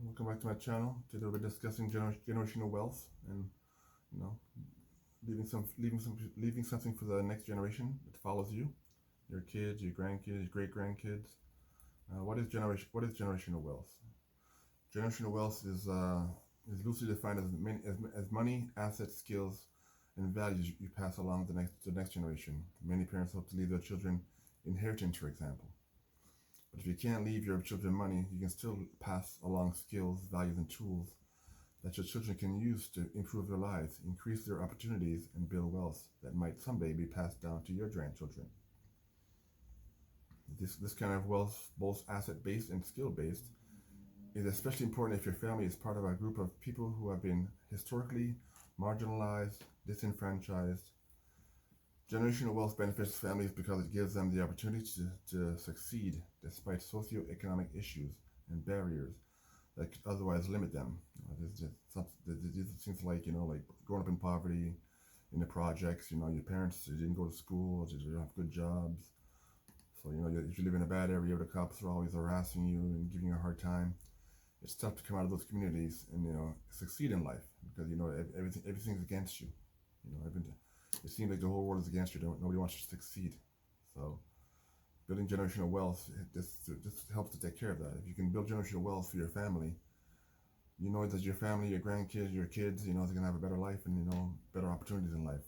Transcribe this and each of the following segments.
Welcome back to my channel. Today we'll be discussing generational wealth and you know leaving something for the next generation that follows you, your kids, your grandkids, your great grandkids. What is generational wealth? Generational wealth is loosely defined as money, assets, skills, and values you pass along to the next generation. Many parents hope to leave their children inheritance, for example. But if you can't leave your children money, you can still pass along skills, values, and tools that your children can use to improve their lives, increase their opportunities, and build wealth that might someday be passed down to your grandchildren. This kind of wealth, both asset-based and skill-based, is especially important if your family is part of a group of people who have been historically marginalized, disenfranchised. Generational wealth benefits families because it gives them the opportunity to succeed despite socioeconomic issues and barriers that could otherwise limit them. These things like growing up in poverty, in the projects. Your parents didn't go to school, they didn't have good jobs. So if you live in a bad area, the cops are always harassing you and giving you a hard time. It's tough to come out of those communities and succeed in life because everything's against you. It seems like the whole world is against you. Nobody wants you to succeed. So building generational wealth just helps to take care of that. If you can build generational wealth for your family, you know that your family, your grandkids, your kids, they're gonna have a better life and better opportunities in life.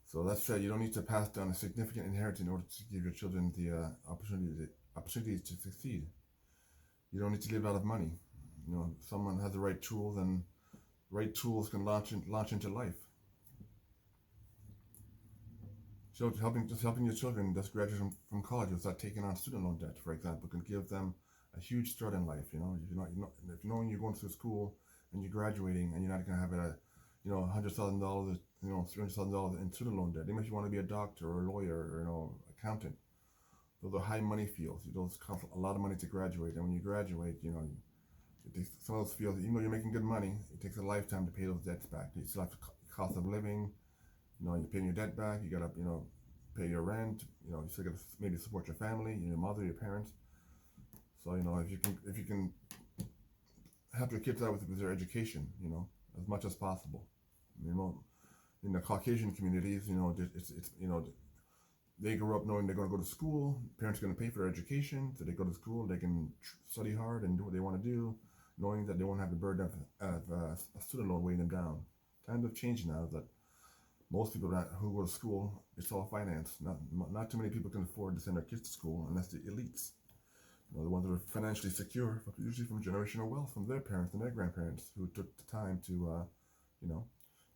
So that's right. You don't need to pass down a significant inheritance in order to give your children the opportunities to succeed. You don't need to live out of money. Someone has the right tools, and right tools can launch into life. So helping your children just graduate from college without taking on student loan debt, for example, can give them a huge start in life. If knowing you're going through school and you're graduating and you're not going to have $100,000, $300,000 in student loan debt. Even if you want to be a doctor or a lawyer or accountant, those are high money fields. Those cost a lot of money to graduate, and when you graduate, it takes some of those fields. Even though you're making good money, it takes a lifetime to pay those debts back. You still have the cost of living. You're paying your debt back. You gotta, pay your rent. You still gotta maybe support your family, your mother, your parents. So if you can help your kids out with their education, as much as possible. In the Caucasian communities, they grow up knowing they're going to go to school. Parents are going to pay for their education, so they go to school. They can study hard and do what they want to do, knowing that they won't have the burden of a student loan weighing them down. Times have changed now that most people who go to school, it's all financed. Not too many people can afford to send their kids to school unless the elites. The ones that are financially secure, usually from generational wealth from their parents and their grandparents who took the time to,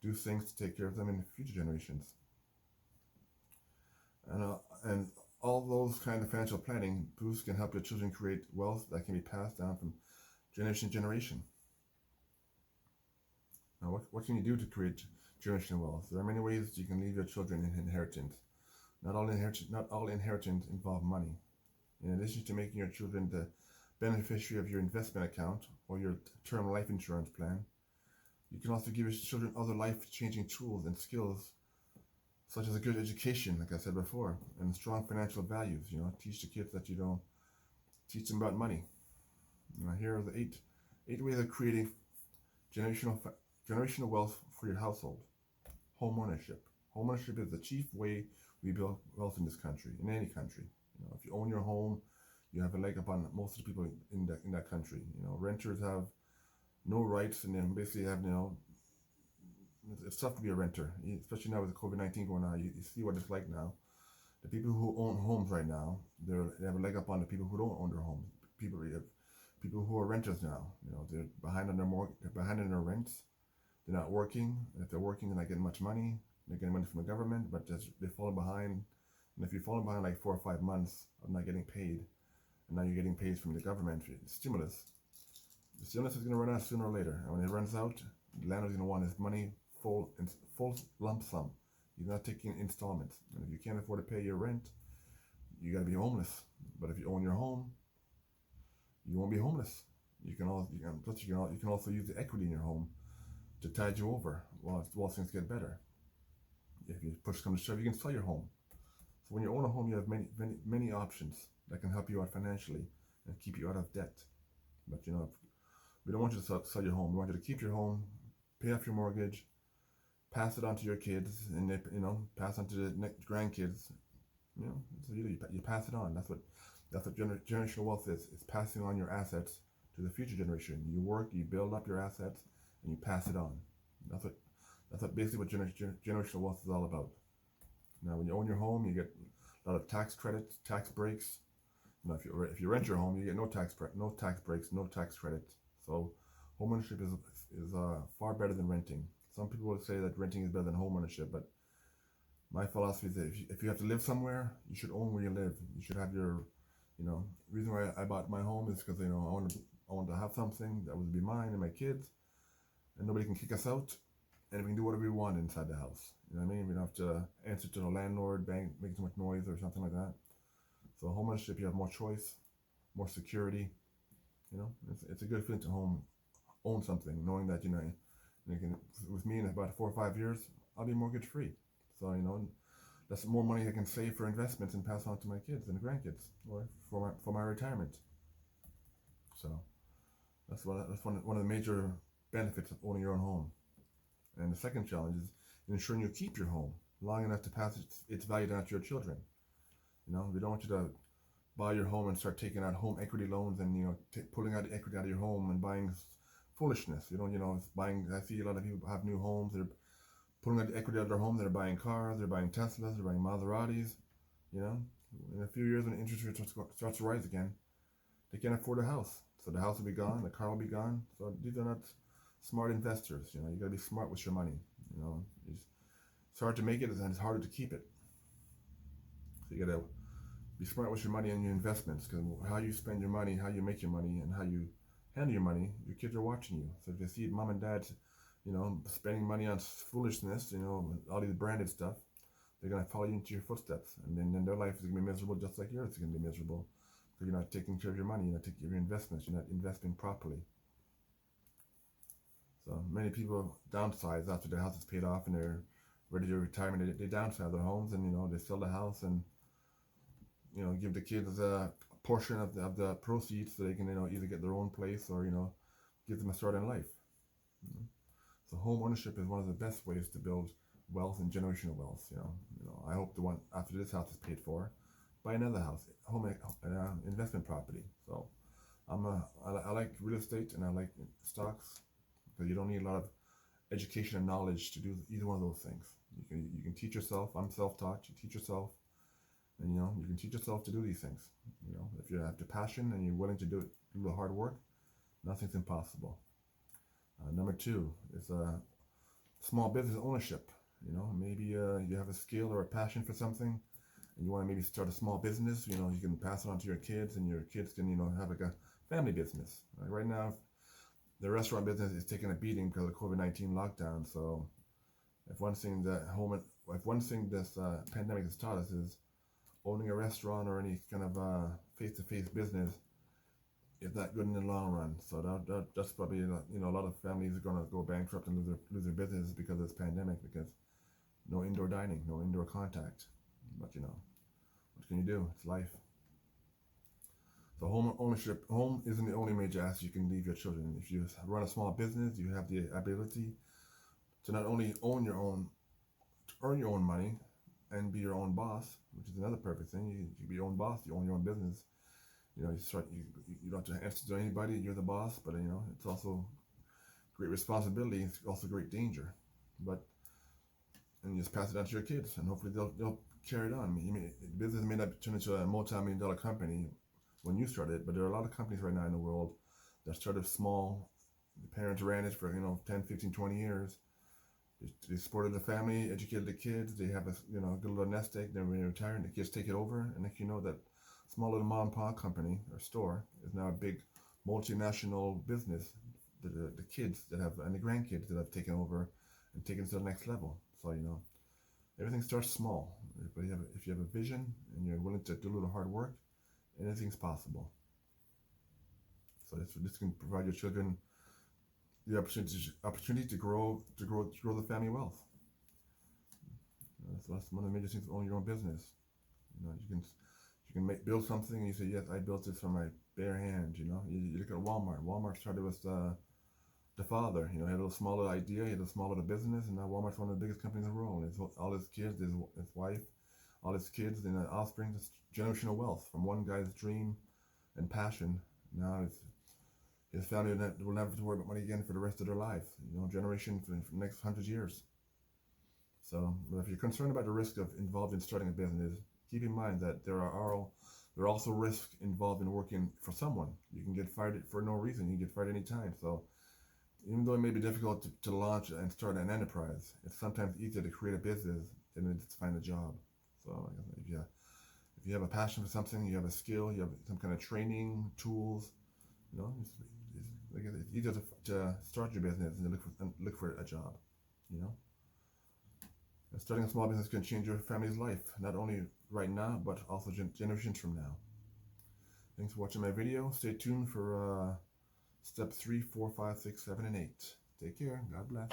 do things to take care of them in future generations. And all those kind of financial planning boosts can help your children create wealth that can be passed down from generation to generation. Now, what can you do to create generational wealth? There are many ways you can leave your children an inheritance. Not all inheritance involve money. In addition to making your children the beneficiary of your investment account or your term life insurance plan, you can also give your children other life-changing tools and skills, such as a good education, like I said before, and strong financial values. Teach the kids that teach them about money. Here are the eight ways of creating generational wealth for your household. Homeownership. Homeownership is the chief way we build wealth in this country, in any country. If you own your home, you have a leg up on most of the people in that country. Renters have no rights, and then basically have it's tough to be a renter, especially now with COVID-19 going on. You see what it's like now. The people who own homes right now, they have a leg up on the people who don't own their homes. People who are renters now. They're behind on they're behind on their rents. They're not working. And if they're working, they're not getting much money. They're getting money from the government, but they're falling behind. And if you're falling behind like 4 or 5 months of not getting paid, and now you're getting paid from the government stimulus, the stimulus is going to run out sooner or later. And when it runs out, the landlord's going to want his money full lump sum. He's not taking installments. And if you can't afford to pay your rent, you got to be homeless. But if you own your home, you won't be homeless. You can also use the equity in your home to tide you over while things get better. If you push comes to shove, you can sell your home. So when you own a home, you have many options that can help you out financially and keep you out of debt. But we don't want you to sell your home. We want you to keep your home, pay off your mortgage, pass it on to your kids, and they, pass on to the next grandkids. So you pass it on. That's what generational wealth is. It's passing on your assets to the future generation. You work, you build up your assets, and you pass it on. That's what basically what generational wealth is all about. Now, when you own your home, you get a lot of tax credits, tax breaks. If you rent your home, you get no tax breaks, no tax credits. So, homeownership is far better than renting. Some people would say that renting is better than homeownership, but my philosophy is that if you have to live somewhere, you should own where you live. You should have your, reason why I bought my home is because I wanted to have something that would be mine and my kids, and nobody can kick us out, and we can do whatever we want inside the house. You know what I mean? We don't have to answer to the landlord, make too much noise or something like that. So homeownership, you have more choice, more security. It's a good feeling to own something, knowing that with me in about 4 or 5 years, I'll be mortgage free. So that's more money I can save for investments and pass on to my kids and grandkids, or for my retirement. So that's one of the major benefits of owning your own home. And the second challenge is ensuring you keep your home long enough to pass its value down to your children. We don't want you to buy your home and start taking out home equity loans and pulling out the equity out of your home and buying foolishness. Buying. I see a lot of people have new homes. They're pulling out the equity out of their home. They're buying cars. They're buying Teslas. They're buying Maseratis. In a few years when the interest rate starts to rise again, they can't afford a house. So the house will be gone. The car will be gone. So these are not smart investors. You got to be smart with your money. It's hard to make it and it's harder to keep it. So you got to be smart with your money and your investments, because how you spend your money, how you make your money, and how you handle your money, your kids are watching you. So if they see mom and dad, spending money on foolishness, all these branded stuff, they're gonna follow you into your footsteps, and then their life is gonna be miserable just like yours is gonna be miserable, because you're not taking care of your money, you're not taking care of your investments, you're not investing properly. So many people downsize after their house is paid off and they're ready to retirement. They downsize their homes and they sell the house and give the kids a portion of the proceeds so they can either get their own place or give them a start in life. So home ownership is one of the best ways to build wealth and generational wealth. I hope the one after this house is paid for, buy another house, investment property. So I like real estate and I like stocks, because you don't need a lot of education and knowledge to do either one of those things. You can teach yourself. I'm self-taught. You teach yourself. And you can teach yourself to do these things. If you have the passion and you're willing to do the hard work, nothing's impossible. Number 2 is small business ownership. Maybe you have a skill or a passion for something, and you want to maybe start a small business. You can pass it on to your kids, and your kids can have like a family business. Right now, the restaurant business is taking a beating because of the COVID-19 lockdown. So, if one thing this pandemic has taught us is owning a restaurant or any kind of face-to-face business is not good in the long run. So that's probably a lot of families are going to go bankrupt and lose their business because of this pandemic, because no indoor dining, no indoor contact. But what can you do? It's life. So home isn't the only major asset you can leave your children. If you run a small business, you have the ability to not only to earn your own money and be your own boss, which is another perfect thing. You be your own boss. You own your own business. You don't have to answer to anybody. You're the boss, but it's also great responsibility. It's also great danger. And you just pass it on to your kids, and hopefully they'll carry it on. Business may not turn into a multi-million-dollar company when you start it, but there are a lot of companies right now in the world that started small. The parents ran it for 10, 15, 20 years. They supported the family, educated the kids. They have a good little nest egg. Then when they retire, and the kids take it over, and next that small little mom and pop company or store is now a big multinational business. The kids that have and the grandkids that have taken over and taken it to the next level. So everything starts small. But if you have a vision and you're willing to do a little hard work, anything's possible. So this can provide your children the opportunity to grow the family wealth. So that's one of the major things of owning your own business. You can build something and you say, yes, I built this for my bare hands. You look at Walmart. Walmart started with the father. He had a little smaller idea, he had a smaller business, and now Walmart's one of the biggest companies in the world. All his kids, his wife, all his kids and offspring, just generational wealth from one guy's dream and passion. Now his family will never have to worry about money again for the rest of their life. Generation for the next 100 years. So if you're concerned about the risk involved in starting a business, keep in mind that there are also risks involved in working for someone. You can get fired for no reason. You can get fired anytime. So even though it may be difficult to launch and start an enterprise, it's sometimes easier to create a business than it is to find a job. So if you have a passion for something, you have a skill, you have some kind of training, tools, it's easier to start your business and look for a job. And starting a small business can change your family's life, not only right now, but also generations from now. Thanks for watching my video. Stay tuned for Step 3, 4, 5, 6, 7, and 8. Take care. God bless.